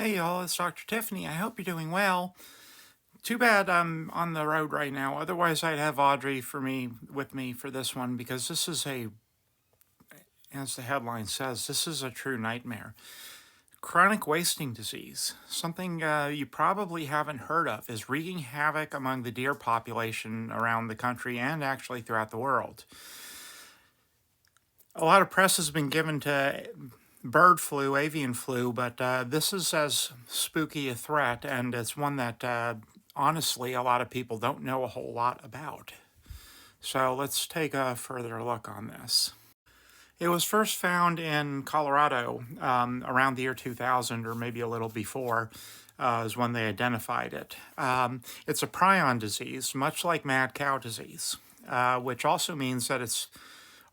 Hey y'all, it's Dr. Tiffany. I hope you're doing well. Too bad I'm on the road right now. Otherwise, I'd have Audrey with me for this one because this is as the headline says, this is a true nightmare. Chronic wasting disease, something you probably haven't heard of, is wreaking havoc among the deer population around the country and actually throughout the world. A lot of press has been given to bird flu, avian flu, but this is as spooky a threat, and it's one that honestly a lot of people don't know a whole lot about. So let's take a further look on this. It was first found in Colorado around the year 2000, or maybe a little before, is when they identified it. It's a prion disease, much like mad cow disease, which also means that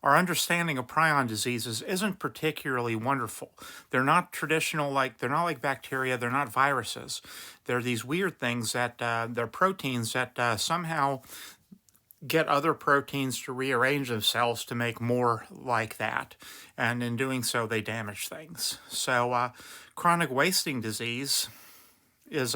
our understanding of prion diseases isn't particularly wonderful. They're not they're not like bacteria, they're not viruses. They're these weird things that, they're proteins that somehow get other proteins to rearrange themselves to make more like that. And in doing so, they damage things. So chronic wasting disease is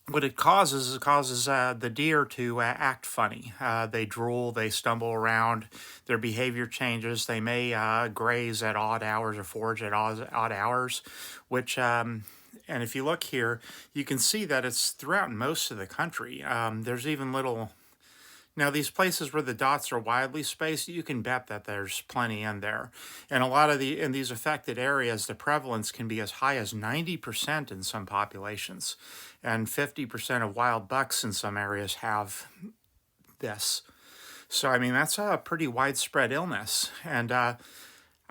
what it causes the deer to act funny. They drool, they stumble around, their behavior changes. They may graze at odd hours or forage at odd hours, which, and if you look here, you can see that it's throughout most of the country. There's even now these places where the dots are widely spaced, you can bet that there's plenty in there. And in these affected areas, the prevalence can be as high as 90% in some populations. And 50% of wild bucks in some areas have this. So, I mean, that's a pretty widespread illness. And I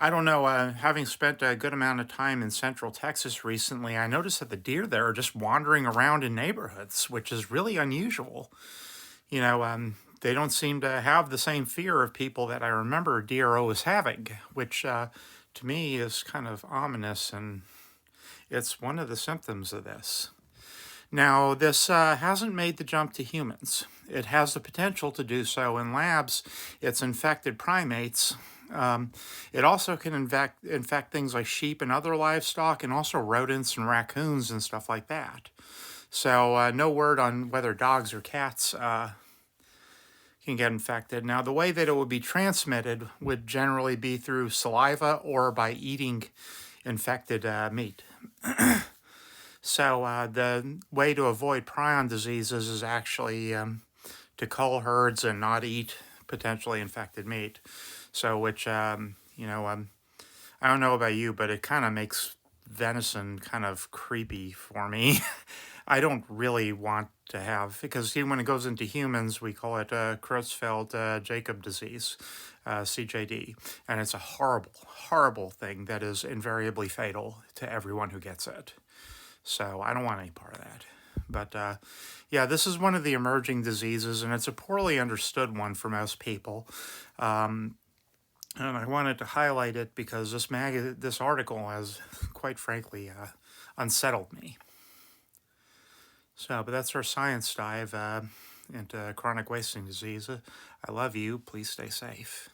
don't know, having spent a good amount of time in central Texas recently, I noticed that the deer there are just wandering around in neighborhoods, which is really unusual. They don't seem to have the same fear of people that I remember deer always having, which to me is kind of ominous, and it's one of the symptoms of this. Now, this hasn't made the jump to humans. It has the potential to do so in labs. It's infected primates. It also can infect things like sheep and other livestock, and also rodents and raccoons and stuff like that. So no word on whether dogs or cats can get infected. Now, the way that it would be transmitted would generally be through saliva or by eating infected meat. So the way to avoid prion diseases is actually to cull herds and not eat potentially infected meat. So which, I don't know about you, but it kind of makes venison kind of creepy for me. I don't really want to have, because when it goes into humans, we call it Creutzfeldt-Jakob disease, CJD, and it's a horrible, horrible thing that is invariably fatal to everyone who gets it. So I don't want any part of that. But yeah, this is one of the emerging diseases, and it's a poorly understood one for most people. And I wanted to highlight it because this article has, quite frankly, unsettled me. So, but that's our science dive into chronic wasting disease. I love you. Please stay safe.